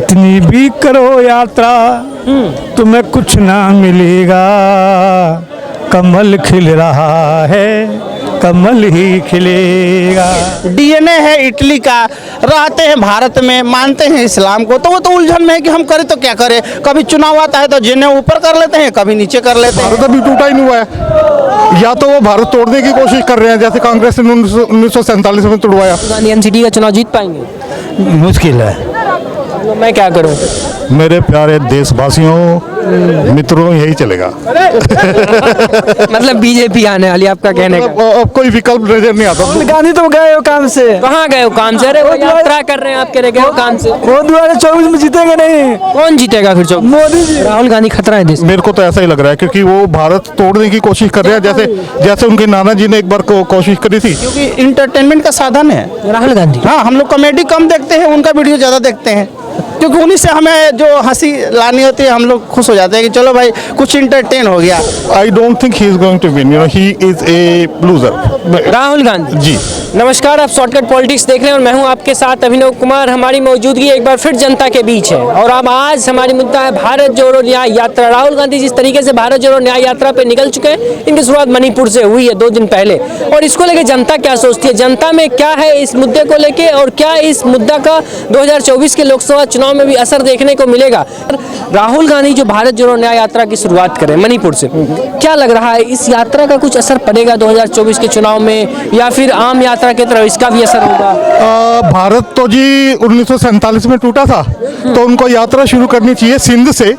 कितनी भी करो यात्रा तुम्हें कुछ ना मिलेगा। कमल खिल रहा है, कमल ही खिलेगा। डीएनए है इटली का, रहते हैं भारत में, मानते हैं इस्लाम को, तो वो तो उलझन में है कि हम करें तो क्या करें। कभी चुनाव आता है तो जिन्हें ऊपर कर लेते हैं, कभी नीचे कर लेते हैं। भारत अभी टूटा ही नहीं हुआ है। या तो वो भारत तोड़ने की कोशिश कर रहे हैं, जैसे कांग्रेस ने 1947 में तोड़वाया। गांधी एनसीडी का चुनाव जीत पाएंगे? मुश्किल है। तो मैं क्या करूं? मेरे प्यारे देशवासियों, मित्रों, यही चलेगा। मतलब बीजेपी आने वाली, आपका कहने का? अब कोई विकल्प नजर नहीं आता। गांधी तो गए हो काम से। कहाँ गए हो काम से? अरे वो यात्रा कर रहे हैं, आप कह रहे गए हो काम से। वो 2024 में जीतेंगे नहीं। कौन जीतेगा फिर? चौक मोदी जी। राहुल गांधी खतरा है देश। मेरे को तो ऐसा ही लग रहा है, क्योंकि वो भारत तोड़ने की कोशिश कर रहे हैं, जैसे उनके नाना जी ने एक बार कोशिश करी थी। क्योंकि इंटरटेनमेंट का साधन है राहुल गांधी। हाँ, हम लोग कॉमेडी कम देखते हैं, उनका वीडियो ज़्यादा देखते हैं, क्योंकि उन्हीं से हमें जो हंसी लानी होती है हम लोग खुश हो जाते हैं कि चलो भाई कुछ इंटरटेन हो गया। I don't think he is going to win, he is a loser. Rahul Gandhi ji नमस्कार, आप शॉर्टकट पॉलिटिक्स देख रहे हैं और मैं हूं आपके साथ अभिनव कुमार। हमारी मौजूदगी एक बार फिर जनता के बीच है और अब आज हमारी मुद्दा है भारत जोड़ो न्याय यात्रा। राहुल गांधी जिस तरीके से भारत जोड़ो न्याय यात्रा पे निकल चुके हैं, इनकी शुरुआत मणिपुर से हुई है 2 दिन पहले, और इसको लेके जनता क्या सोचती है, जनता में क्या है इस मुद्दे को लेके, और क्या इस मुद्दा का 2024 के लोकसभा चुनाव में भी असर देखने को मिलेगा। राहुल गांधी जो भारत जोड़ो न्याय यात्रा की शुरुआत करें मणिपुर से, क्या लग रहा है इस यात्रा का कुछ असर पड़ेगा 2024 के चुनाव में, या फिर आम यात्रा की तरह इसका भी असर होगा? भारत तो जी 1947 में टूटा था, तो उनको यात्रा शुरू करनी चाहिए सिंध से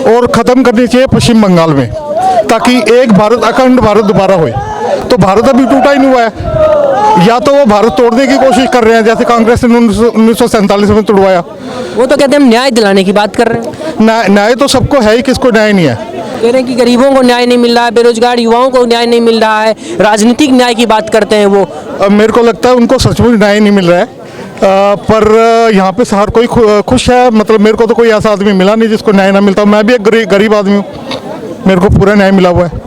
और ख़त्म करनी चाहिए पश्चिम बंगाल में, ताकि एक भारत, अखंड भारत दोबारा होए। तो भारत अभी टूटा ही नहीं हुआ है। या तो वो भारत तोड़ने की कोशिश कर रहे हैं, जैसे कांग्रेस ने 1947 में तोड़वाया। वो तो कहते हैं हम न्याय दिलाने की बात कर रहे हैं। न्याय तो सबको है ही, किसको न्याय नहीं है? कह रहे हैं कि गरीबों को न्याय नहीं मिल रहा है, बेरोजगार युवाओं को न्याय नहीं मिल रहा है, राजनीतिक न्याय की बात करते हैं वो। मेरे को लगता है उनको सचमुच न्याय नहीं मिल रहा है, पर यहाँ पे हर कोई खुश है। मतलब मेरे को तो कोई ऐसा आदमी मिला नहीं जिसको न्याय ना मिलता। मैं भी एक गरीब आदमी हूँ, मेरे को पूरा न्याय मिला हुआ है।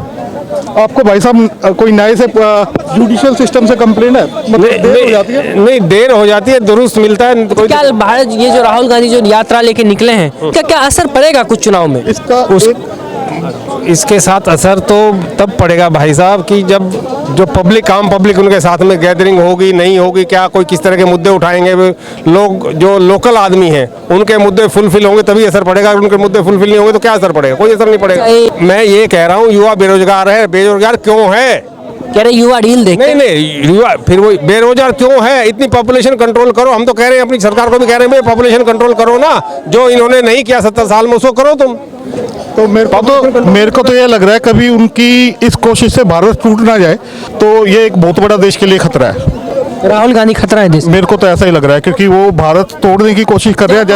आपको भाई साहब कोई न्याय से, जुडिशियल सिस्टम से कंप्लेन है? मतलब देर हो जाती है? नहीं, देर हो जाती है, दुरुस्त मिलता है। क्या भारत ये जो राहुल गांधी जो यात्रा लेके निकले हैं, क्या असर पड़ेगा कुछ चुनाव में? इसके साथ असर तो तब पड़ेगा भाई साहब कि जब जो पब्लिक, आम पब्लिक उनके साथ में गैदरिंग होगी, नहीं होगी, क्या कोई किस तरह के मुद्दे उठाएंगे, लोग जो लोकल आदमी हैं उनके मुद्दे फुलफिल होंगे तभी असर पड़ेगा। अगर उनके मुद्दे फुलफिल नहीं होंगे तो क्या असर पड़ेगा? कोई असर नहीं पड़ेगा। मैं ये कह रहा हूँ, युवा बेरोजगार है। बेरोजगार क्यों है? कह रहे युवा रील देखते नहीं, युवा फिर वो बेरोजगार क्यों है? इतनी पॉपुलेशन कंट्रोल करो। हम तो कह रहे हैं, अपनी सरकार को भी कह रहे हैं, पॉपुलेशन कंट्रोल करो ना, जो इन्होंने नहीं किया 70 साल में उसको करो तुम। तो मेरे को तो ये लग रहा है, कभी उनकी इस कोशिश से भारत टूट ना जाए तो ये एक बहुत बड़ा देश के लिए खतरा है। राहुल गांधी खतरा है देश। मेरे को तो ऐसा ही लग रहा है, क्योंकि वो भारत तोड़ने की कोशिश कर रहे हैं,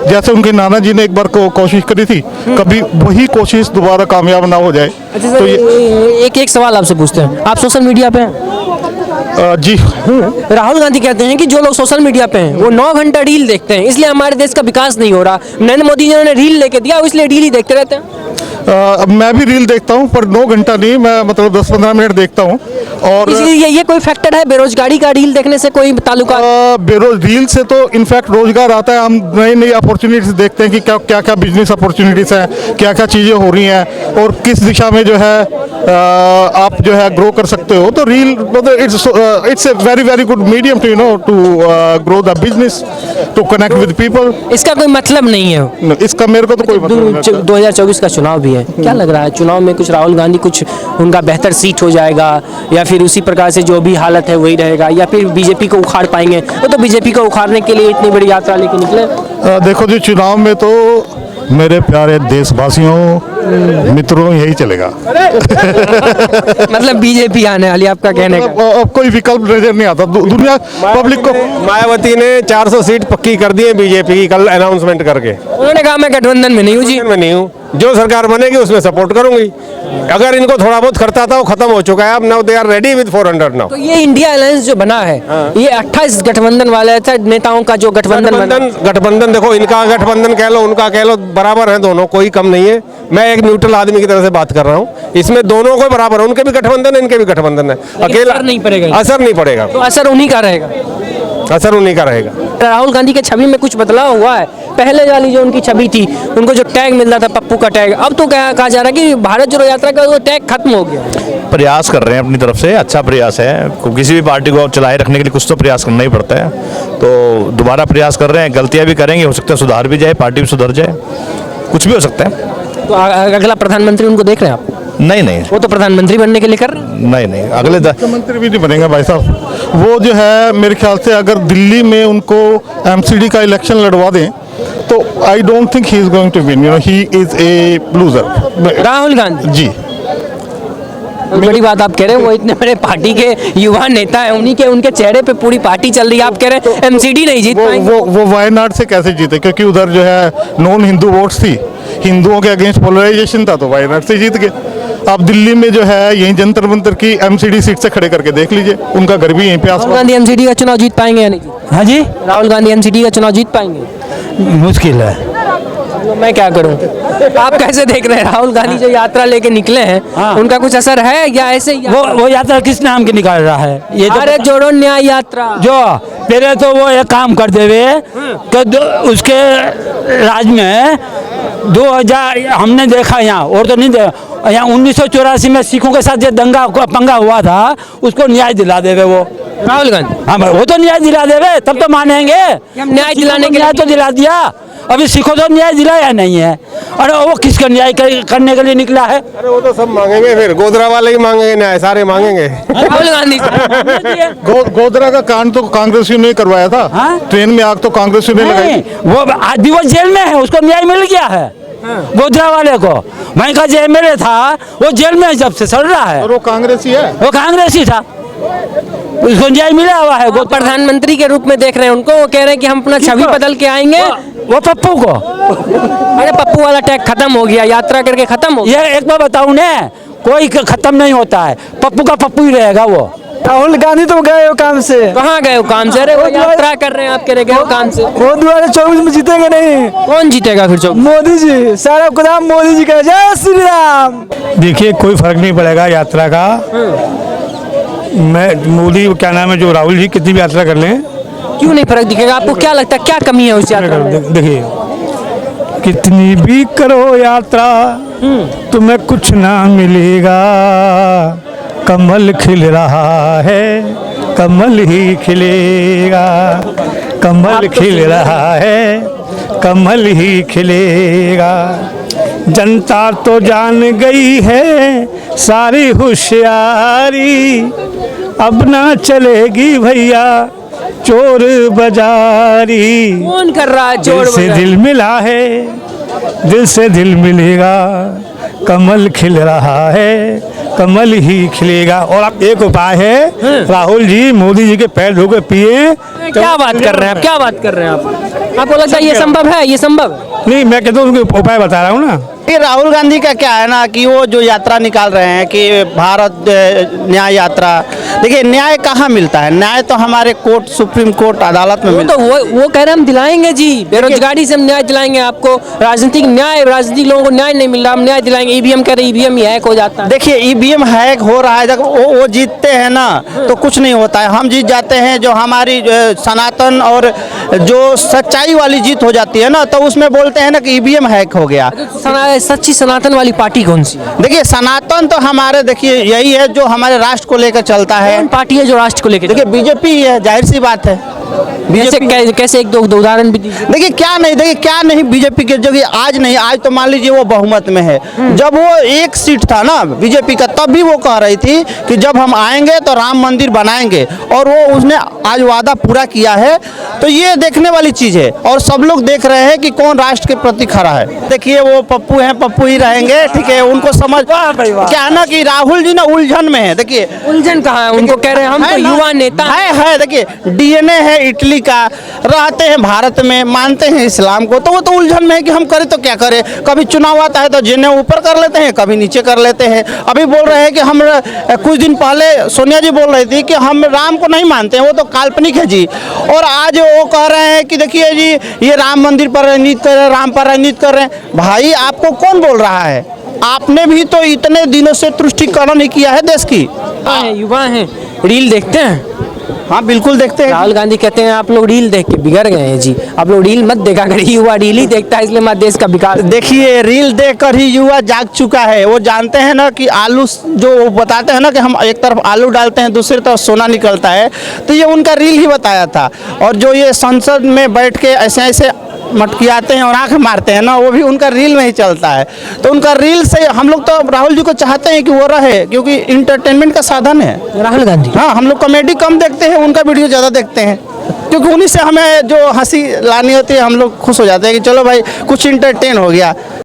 जैसे उनके नाना जी ने एक बार कोशिश करी थी। कभी वही कोशिश दोबारा कामयाब ना हो जाए। अच्छा तो एक सवाल आपसे पूछते हैं, आप सोशल मीडिया पे हैं? जी। राहुल गांधी कहते हैं कि जो लोग सोशल मीडिया पे हैं वो 9 घंटा रील देखते हैं, इसलिए हमारे देश का विकास नहीं हो रहा। नरेंद्र मोदी जी ने रील लेके दिया, इसलिए रील ही देखते रहते हैं। मैं भी रील देखता हूँ, पर 9 घंटा नहीं, मैं मतलब 10-15 मिनट देखता हूँ। और इसलिए ये कोई फैक्टर है बेरोजगारी का रील देखने से कोई ताल्लुका? रील से तो इनफैक्ट रोजगार आता है। हम नई नई अपॉर्चुनिटीज देखते हैं कि क्या क्या बिजनेस अपॉर्चुनिटीज हैं, क्या क्या चीज़ें हो रही हैं और किस दिशा में जो है आप जो है ग्रो कर सकते हो। तो रील मतलब it's a very good medium to grow the business, to connect with people. इसका कोई मतलब नहीं है? इसका मेरे को तो कोई मतलब नहीं। 2024 का चुनाव भी है, क्या लग रहा है चुनाव में कुछ राहुल गांधी कुछ उनका बेहतर सीट हो जाएगा, या फिर उसी प्रकार से जो भी हालत है वही रहेगा, या फिर बीजेपी को उखाड़ पाएंगे? वो तो बीजेपी को उखाड़ने के लिए इतनी बड़ी यात्रा लेके निकले। देखो जी, चुनाव में तो मेरे प्यारे देशवासियों, मित्रों, यही चलेगा। मतलब बीजेपी आने वाली, आपका कहने का? अब कोई विकल्प नजर नहीं आता। दुनिया पब्लिक को मायावती ने 400 सीट पक्की कर दी है बीजेपी की, कल अनाउंसमेंट करके। उन्होंने कहा मैं गठबंधन में नहीं हूँ जी। मैं नहीं हूँ, जो सरकार बनेगी उसमें सपोर्ट करूंगी। अगर इनको थोड़ा बहुत खर्चा था वो खत्म हो चुका है, अब now they are ready with 400 now. तो ये इंडिया अलायंस जो बना है, ये 28 गठबंधन वाले नेताओं का जो गठबंधन देखो, इनका गठबंधन कह लो, उनका कह लो, बराबर है दोनों, कोई कम नहीं है। मैं एक न्यूट्रल आदमी की तरह से बात कर रहा हूँ। इसमें दोनों को बराबर है, उनके भी गठबंधन है, इनके भी गठबंधन है। अकेला असर नहीं पड़ेगा? असर नहीं पड़ेगा, तो असर उन्हीं का रहेगा। असर उन्हीं का रहेगा। राहुल गांधी के छवि में कुछ बदलाव हुआ है? पहले वाली जो उनकी छवि थी, उनको जो टैग मिल रहा था पप्पू का टैग, अब तो कहा जा रहा है कि भारत जोड़ो यात्रा का वो टैग खत्म हो गया। प्रयास कर रहे हैं अपनी तरफ से, अच्छा प्रयास है। किसी भी पार्टी को चलाए रखने के लिए कुछ तो प्रयास करना ही पड़ता है, तो दोबारा प्रयास कर रहे हैं। गलतियां भी करेंगे, हो सकता है सुधार भी जाए, पार्टी भी सुधर जाए, कुछ भी हो सकता है। तो अगला प्रधानमंत्री उनको देख रहे हैं आप? नहीं नहीं वो तो प्रधानमंत्री बनने के लिए कर रहे हैं। नहीं अगले मुख्यमंत्री भी नहीं बनेगा भाई साहब। वो जो है मेरे ख्याल से अगर दिल्ली में उनको एमसीडी का इलेक्शन लड़वा दें तो I don't think he is going to win, he is a loser. Rahul Gandhi ji, बड़ी बात आप कह रहे हैं, वो इतने बड़े पार्टी के युवा नेता है, उन्हीं के उनके चेहरे पे पूरी पार्टी चल रही है, आप कह रहे हैं एमसीडी नहीं जीत पाएंगे। वो वायनाड से कैसे जीते, क्योंकि उधर जो है नॉन हिंदू वोट्स थी, हिंदुओं के अगेंस्ट पोलराइजेशन था, तो वायनाड से जीत गए। आप दिल्ली में जो है यहीं जंतर मंतर की एमसीडी सीट से खड़े करके देख लीजिए, उनका घर भी यहीं पे राहुल आसपास। गांधी एमसीडी का चुनाव जीत पाएंगे या नहीं जीत? हाँ जी, राहुल गांधी एमसीडी का चुनाव जीत पाएंगे? मुश्किल है। तो मैं क्या करूं? आप कैसे देख रहे हैं राहुल गांधी जो यात्रा लेके निकले हैं, हाँ। उनका कुछ असर है या ऐसे ही? वो यात्रा किस नाम की निकाल रहा है? ये तो भारत जोड़ो न्याय यात्रा। जो पहले तो वो एक काम कर देवे कि उसके राज में 2000 हमने देखा यहाँ, और तो नहीं देखा, यहाँ 1984 में सिखों के साथ जो दंगा पंगा हुआ था उसको न्याय दिला देवे वो राहुल गांधी। हाँ भाई, वो तो न्याय दिला देवे, तब तो मानेंगे। हम न्याय दिलाने के लिए न्याय तो दिला दिया, अभी सिखों तो न्याय दिलाया नहीं है। अरे वो किसका न्याय करने के लिए निकला है? अरे वो तो सब मांगेंगे, फिर गोधरा वाले ही मांगेंगे न्याय, सारे मांगेंगे। राहुल गांधी गोधरा का कांड तो कांग्रेसियों ने करवाया था। हाँ? ट्रेन में आग तो कांग्रेसियों ने लगाई। नहीं, वो आज भी वो जेल में है, उसको न्याय मिल गया है। गोधरा वाले को, वहीं का जो एमएलए था वो जेल में जब से चल रहा है, और वो कांग्रेसी है। वो कांग्रेसी था, उसको न्याय मिला हुआ है। वो प्रधानमंत्री के रूप में देख रहे हैं उनको, वो कह रहे हैं कि हम अपना छवि बदल के आएंगे। वो पप्पू को, अरे पप्पू वाला टैग खत्म हो गया, यात्रा करके खत्म हो गया। ये एक बार बताऊं ने, कोई खत्म नहीं होता है, पप्पू का पप्पू ही रहेगा वो। राहुल गांधी तो गए हो काम से। कहाँ गए हो काम से? अरे वो यात्रा कर रहे हैं, आप कह रहे गए हो काम से। वो 2024 में जीतेंगे नहीं। कौन जीतेगा फिर? चौक मोदी जी, सारा खुदाम मोदी जी का। जय श्री राम। देखिए, कोई फर्क नहीं पड़ेगा यात्रा का। मैं मोदी क्या नाम है, जो राहुल जी कितनी भी यात्रा कर लें, क्यों नहीं फर्क दिखेगा? आपको क्या लगता है क्या कमी है उस यात्रा में? देखिए, कितनी भी करो यात्रा तुम्हें कुछ ना मिलेगा। कमल खिल रहा है, कमल ही खिलेगा। कमल खिल रहा है, कमल ही खिलेगा। जनता तो जान गई है सारी होशियारी, अब ना चलेगी भैया चोर बाजारी। कौन कर रहा है चोर दिल से बाजारी? दिल मिला है, दिल से दिल मिलेगा। कमल खिल रहा है, कमल ही खिलेगा। और अब एक उपाय है, राहुल जी मोदी जी के पैर धो के पिए। क्या बात कर रहे हैं आप? क्या बात कर रहे हैं आप? आपको लगता है ये संभव है? ये संभव है? नहीं, मैं कहता हूँ उनके उपाय बता रहा हूँ ना। ये राहुल गांधी का क्या है ना कि वो जो यात्रा निकाल रहे हैं कि भारत न्याय यात्रा, देखिए न्याय कहाँ मिलता है? न्याय तो हमारे कोर्ट, सुप्रीम कोर्ट, अदालत में मिलता तो वो कह रहे हैं हम दिलाएंगे जी, बेरोजगारी से हम न्याय दिलाएंगे आपको। राजनीतिक न्याय, राजनीतिक लोगों को न्याय नहीं मिल रहा, हम न्याय दिलाएंगे। ईवीएम कह रहे ईवीएम ही हैक हो जाता है। देखिए ईवीएम हैक हो रहा है, जब वो जीतते हैं ना तो कुछ नहीं होता है। हम जीत जाते हैं, जो हमारी सनातन और जो सच्चाई वाली जीत हो जाती है ना, तो उसमें बोलते हैं ना कि ईवीएम हैक हो गया। सच्ची सनातन वाली पार्टी कौन सी है? देखिए सनातन तो हमारे, देखिए यही है जो हमारे राष्ट्र को लेकर चलता है। कौन पार्टी है जो राष्ट्र को लेकर? देखिए बीजेपी ही है, जाहिर सी बात है। कैसे एक दो उदाहरण भी दीजिए। देखिए क्या नहीं बीजेपी के जो कि आज नहीं, आज तो मान लीजिए वो बहुमत में है। जब वो एक सीट था ना बीजेपी का, तब भी वो कह रही थी कि जब हम आएंगे तो राम मंदिर बनाएंगे, और वो उसने आज वादा पूरा किया है। तो ये देखने वाली चीज है, और सब लोग देख रहे हैं कि कौन राष्ट्र के प्रति खड़ा है। देखिए वो पप्पू हैं, पप्पू ही रहेंगे, ठीक है। उनको समझ क्या है ना कि राहुल जी ना उलझन में है। देखिए उलझन कहाँ है? उनको कह रहे हैं हम तो युवा नेता है। देखिए डीएनए है इटली का, रहते हैं भारत में, मानते हैं इस्लाम को, तो वो तो उलझन में है कि हम करें तो क्या करें। कभी चुनाव आता है तो जेने ऊपर कर लेते हैं, कभी नीचे कर लेते हैं। अभी बोल रहे हैं कि हम कुछ दिन पहले सोनिया जी बोल रही थी कि हम राम को नहीं मानते हैं, वो तो काल्पनिक है जी। और आज वो कह रहे हैं कि देखिए जी ये राम मंदिर पर राजनीति कर रहे हैं, राम पर राजनीति कर रहे हैं। भाई आपको कौन बोल रहा है? आपने भी तो इतने दिनों से तुष्टिकरण ही किया है देश की। युवा हैं, रील देखते हैं, हाँ बिल्कुल देखते हैं। राहुल गांधी कहते हैं आप लोग रील देख के बिगड़ गए हैं जी, आप लोग रील मत देखा करिए, युवा रील ही देखता है इसलिए हमारे देश का विकास। देखिए रील देखकर ही युवा जाग चुका है। वो जानते हैं ना कि आलू, जो वो बताते हैं ना कि हम एक तरफ आलू डालते हैं दूसरी तरफ सोना निकलता है, तो ये उनका रील ही बताया था। और जो ये संसद में बैठ के ऐसे ऐसे मटकियाते हैं और आंख मारते हैं ना, वो भी उनका रील में ही चलता है। तो उनका रील से हम लोग तो राहुल जी को चाहते हैं कि वो रहे, क्योंकि इंटरटेनमेंट का साधन है राहुल गांधी। हाँ, हम लोग कॉमेडी कम देखते हैं, उनका वीडियो ज़्यादा देखते हैं, क्योंकि उन्हीं से हमें जो हंसी लानी होती है हम लोग खुश हो जाते हैं कि चलो भाई कुछ इंटरटेन हो गया।